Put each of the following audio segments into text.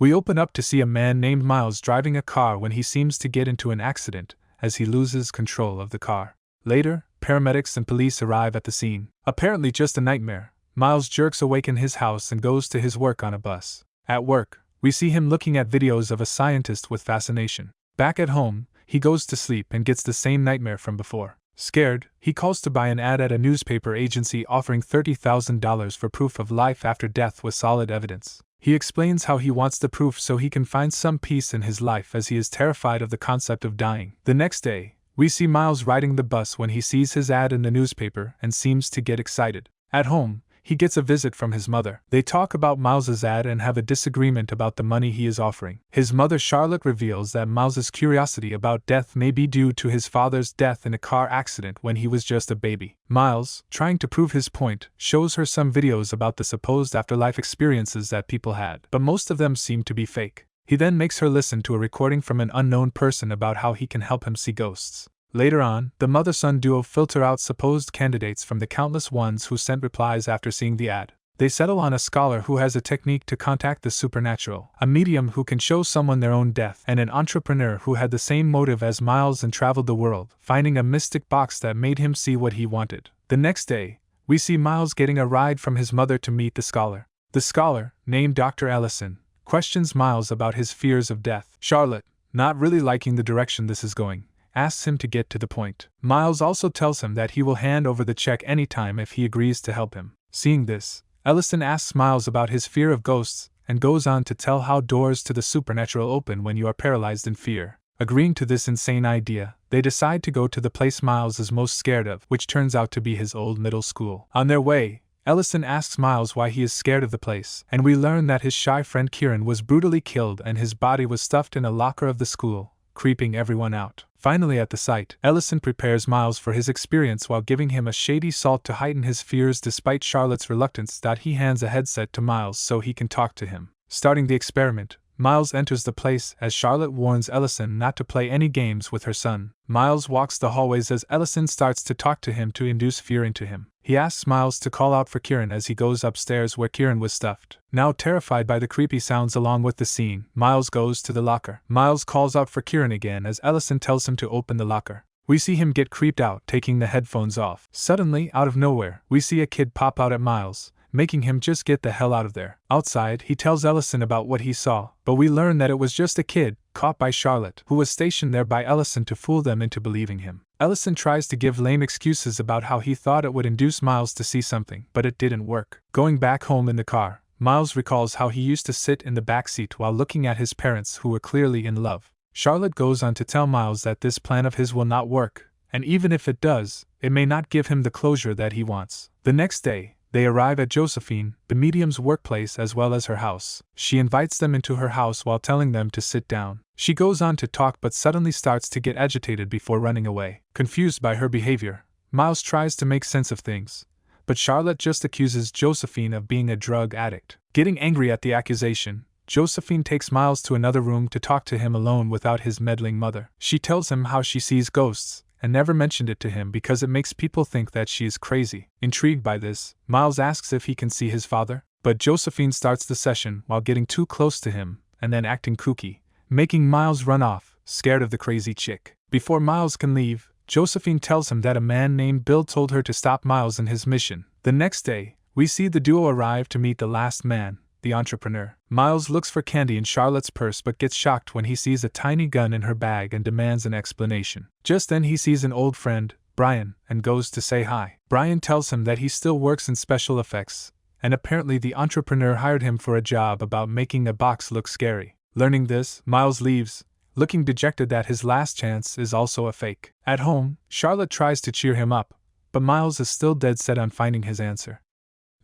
We open up to see a man named Miles driving a car when he seems to get into an accident, as he loses control of the car. Later, paramedics and police arrive at the scene. Apparently just a nightmare, Miles jerks awake in his house and goes to his work on a bus. At work, we see him looking at videos of a scientist with fascination. Back at home, he goes to sleep and gets the same nightmare from before. Scared, he calls to buy an ad at a newspaper agency offering $30,000 for proof of life after death with solid evidence. He explains how he wants the proof so he can find some peace in his life as he is terrified of the concept of dying. The next day, we see Miles riding the bus when he sees his ad in the newspaper and seems to get excited. At home, he gets a visit from his mother. They talk about Miles's ad and have a disagreement about the money he is offering. His mother Charlotte reveals that Miles's curiosity about death may be due to his father's death in a car accident when he was just a baby. Miles, trying to prove his point, shows her some videos about the supposed afterlife experiences that people had, but most of them seem to be fake. He then makes her listen to a recording from an unknown person about how he can help him see ghosts. Later on, the mother-son duo filter out supposed candidates from the countless ones who sent replies after seeing the ad. They settle on a scholar who has a technique to contact the supernatural, a medium who can show someone their own death, and an entrepreneur who had the same motive as Miles and traveled the world, finding a mystic box that made him see what he wanted. The next day, we see Miles getting a ride from his mother to meet the scholar. The scholar, named Dr. Ellison, questions Miles about his fears of death. Charlotte, not really liking the direction this is going, asks him to get to the point. Miles also tells him that he will hand over the check anytime if he agrees to help him. Seeing this, Ellison asks Miles about his fear of ghosts and goes on to tell how doors to the supernatural open when you are paralyzed in fear. Agreeing to this insane idea, they decide to go to the place Miles is most scared of, which turns out to be his old middle school. On their way, Ellison asks Miles why he is scared of the place, and we learn that his shy friend Kieran was brutally killed and his body was stuffed in a locker of the school, creeping everyone out. Finally at the site, Ellison prepares Miles for his experience while giving him a shady salt to heighten his fears despite Charlotte's reluctance. He hands a headset to Miles so he can talk to him. Starting the experiment, Miles enters the place as Charlotte warns Ellison not to play any games with her son. Miles walks the hallways as Ellison starts to talk to him to induce fear into him. He asks Miles to call out for Kieran as he goes upstairs where Kieran was stuffed. Now terrified by the creepy sounds along with the scene, Miles goes to the locker. Miles calls out for Kieran again as Ellison tells him to open the locker. We see him get creeped out, taking the headphones off. Suddenly, out of nowhere, we see a kid pop out at Miles, making him just get the hell out of there. Outside, he tells Ellison about what he saw, but we learn that it was just a kid, caught by Charlotte, who was stationed there by Ellison to fool them into believing him. Ellison tries to give lame excuses about how he thought it would induce Miles to see something, but it didn't work. Going back home in the car, Miles recalls how he used to sit in the backseat while looking at his parents who were clearly in love. Charlotte goes on to tell Miles that this plan of his will not work, and even if it does, it may not give him the closure that he wants. The next day, they arrive at Josephine, the medium's workplace as well as her house. She invites them into her house while telling them to sit down. She goes on to talk but suddenly starts to get agitated before running away. Confused by her behavior, Miles tries to make sense of things, but Charlotte just accuses Josephine of being a drug addict. Getting angry at the accusation, Josephine takes Miles to another room to talk to him alone without his meddling mother. She tells him how she sees ghosts, and never mentioned it to him because it makes people think that she is crazy. Intrigued by this, Miles asks if he can see his father, but Josephine starts the session while getting too close to him and then acting kooky, making Miles run off, scared of the crazy chick. Before Miles can leave, Josephine tells him that a man named Bill told her to stop Miles in his mission. The next day, we see the duo arrive to meet the last man, the entrepreneur. Miles looks for candy in Charlotte's purse but gets shocked when he sees a tiny gun in her bag and demands an explanation. Just then he sees an old friend, Brian, and goes to say hi. Brian tells him that he still works in special effects, and apparently the entrepreneur hired him for a job about making a box look scary. Learning this, Miles leaves, looking dejected that his last chance is also a fake. At home, Charlotte tries to cheer him up, but Miles is still dead set on finding his answer.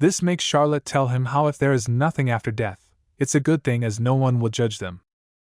This makes Charlotte tell him how if there is nothing after death, it's a good thing as no one will judge them.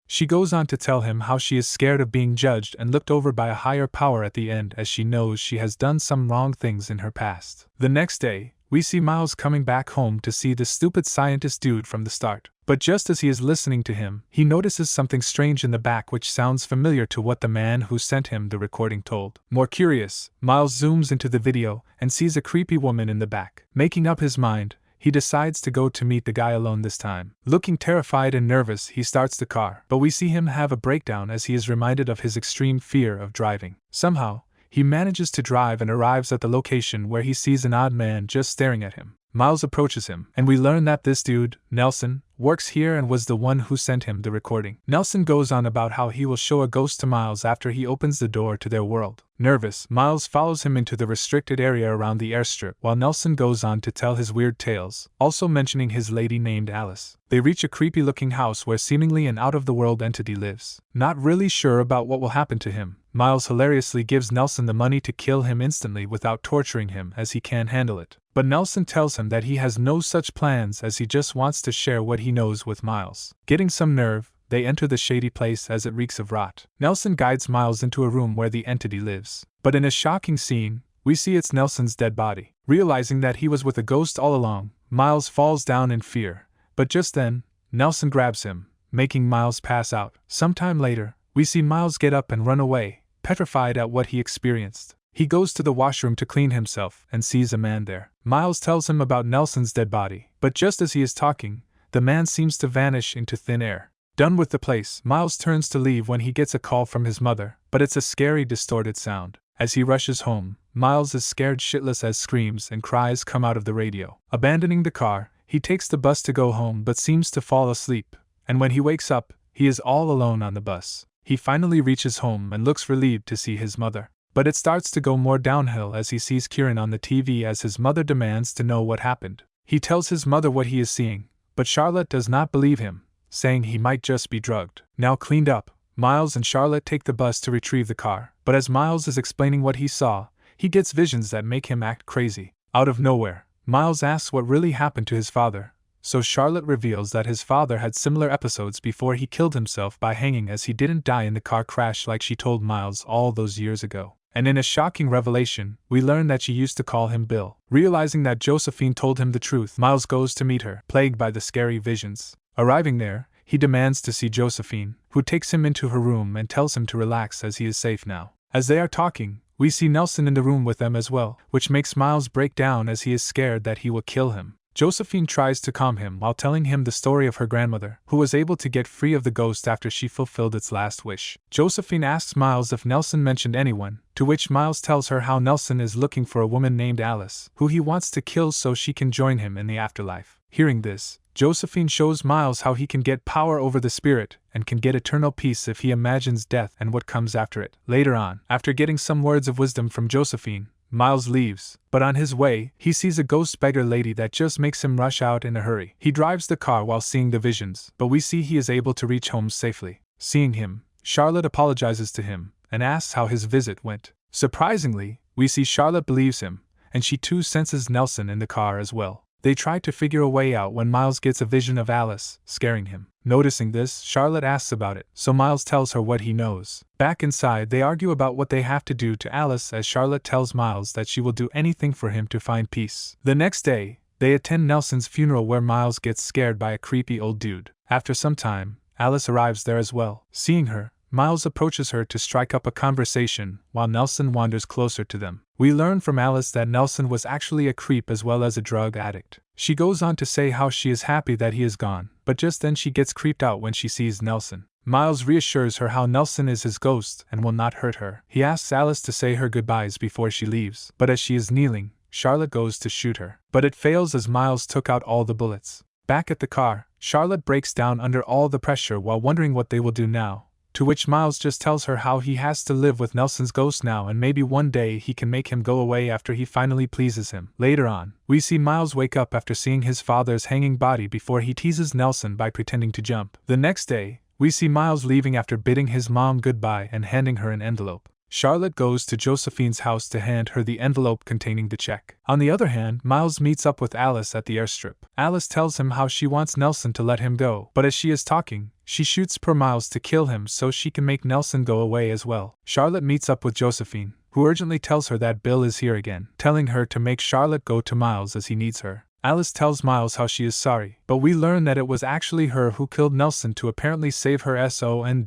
She goes on to tell him how she is scared of being judged and looked over by a higher power at the end as she knows she has done some wrong things in her past. The next day, we see Miles coming back home to see the stupid scientist dude from the start. But just as he is listening to him, he notices something strange in the back which sounds familiar to what the man who sent him the recording told. More curious, Miles zooms into the video and sees a creepy woman in the back. Making up his mind, he decides to go to meet the guy alone this time. Looking terrified and nervous, he starts the car, but we see him have a breakdown as he is reminded of his extreme fear of driving. Somehow, he manages to drive and arrives at the location where he sees an odd man just staring at him. Miles approaches him, and we learn that this dude, Nelson, works here and was the one who sent him the recording. Nelson goes on about how he will show a ghost to Miles after he opens the door to their world. Nervous, Miles follows him into the restricted area around the airstrip while Nelson goes on to tell his weird tales, also mentioning his lady named Alice. They reach a creepy-looking house where seemingly an out-of-the-world entity lives. Not really sure about what will happen to him, Miles hilariously gives Nelson the money to kill him instantly without torturing him as he can't handle it. But Nelson tells him that he has no such plans as he just wants to share what he knows with Miles. Getting some nerve, they enter the shady place as it reeks of rot. Nelson guides Miles into a room where the entity lives. But in a shocking scene, we see it's Nelson's dead body. Realizing that he was with a ghost all along, Miles falls down in fear. But just then, Nelson grabs him, making Miles pass out. Sometime later, we see Miles get up and run away, petrified at what he experienced. He goes to the washroom to clean himself and sees a man there. Miles tells him about Nelson's dead body, but just as he is talking, the man seems to vanish into thin air. Done with the place, Miles turns to leave when he gets a call from his mother, but it's a scary, distorted sound. As he rushes home, Miles is scared shitless as screams and cries come out of the radio. Abandoning the car, he takes the bus to go home but seems to fall asleep, and when he wakes up, he is all alone on the bus. He finally reaches home and looks relieved to see his mother. But it starts to go more downhill as he sees Kieran on the TV as his mother demands to know what happened. He tells his mother what he is seeing, but Charlotte does not believe him, saying he might just be drugged. Now cleaned up, Miles and Charlotte take the bus to retrieve the car, but as Miles is explaining what he saw, he gets visions that make him act crazy. Out of nowhere, Miles asks what really happened to his father, so Charlotte reveals that his father had similar episodes before he killed himself by hanging as he didn't die in the car crash like she told Miles all those years ago. And in a shocking revelation, we learn that she used to call him Bill. Realizing that Josephine told him the truth, Miles goes to meet her, plagued by the scary visions. Arriving there, he demands to see Josephine, who takes him into her room and tells him to relax as he is safe now. As they are talking, we see Nelson in the room with them as well, which makes Miles break down as he is scared that he will kill him. Josephine tries to calm him while telling him the story of her grandmother, who was able to get free of the ghost after she fulfilled its last wish. Josephine asks Miles if Nelson mentioned anyone, to which Miles tells her how Nelson is looking for a woman named Alice, who he wants to kill so she can join him in the afterlife. Hearing this, Josephine shows Miles how he can get power over the spirit and can get eternal peace if he imagines death and what comes after it. Later on, after getting some words of wisdom from Josephine, Miles leaves, but on his way, he sees a ghost beggar lady that just makes him rush out in a hurry. He drives the car while seeing the visions, but we see he is able to reach home safely. Seeing him, Charlotte apologizes to him and asks how his visit went. Surprisingly, we see Charlotte believes him, and she too senses Nelson in the car as well. They try to figure a way out when Miles gets a vision of Alice, scaring him. Noticing this, Charlotte asks about it, so Miles tells her what he knows. Back inside, they argue about what they have to do to Alice as Charlotte tells Miles that she will do anything for him to find peace. The next day, they attend Nelson's funeral where Miles gets scared by a creepy old dude. After some time, Alice arrives there as well. Seeing her, Miles approaches her to strike up a conversation while Nelson wanders closer to them. We learn from Alice that Nelson was actually a creep as well as a drug addict. She goes on to say how she is happy that he is gone, but just then she gets creeped out when she sees Nelson. Miles reassures her how Nelson is his ghost and will not hurt her. He asks Alice to say her goodbyes before she leaves, but as she is kneeling, Charlotte goes to shoot her. But it fails as Miles took out all the bullets. Back at the car, Charlotte breaks down under all the pressure while wondering what they will do now. To which Miles just tells her how he has to live with Nelson's ghost now and maybe one day he can make him go away after he finally pleases him. Later on, we see Miles wake up after seeing his father's hanging body before he teases Nelson by pretending to jump. The next day, we see Miles leaving after bidding his mom goodbye and handing her an envelope. Charlotte goes to Josephine's house to hand her the envelope containing the check. On the other hand, Miles meets up with Alice at the airstrip. Alice tells him how she wants Nelson to let him go, but as she is talking, she shoots per Miles to kill him so she can make Nelson go away as well. Charlotte meets up with Josephine, who urgently tells her that Bill is here again, telling her to make Charlotte go to Miles as he needs her. Alice tells Miles how she is sorry, but we learn that it was actually her who killed Nelson to apparently save her son.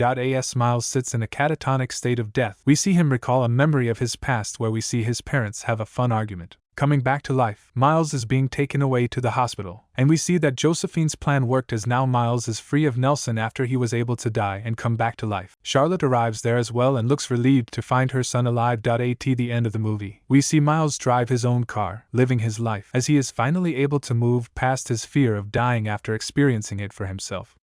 Miles sits in a catatonic state of death. We see him recall a memory of his past where we see his parents have a fun argument. coming back to life. Miles is being taken away to the hospital, and we see that Josephine's plan worked as now Miles is free of Nelson after he was able to die and come back to life. Charlotte arrives there as well and looks relieved to find her son alive. At the end of the movie, we see Miles drive his own car, living his life, as he is finally able to move past his fear of dying after experiencing it for himself.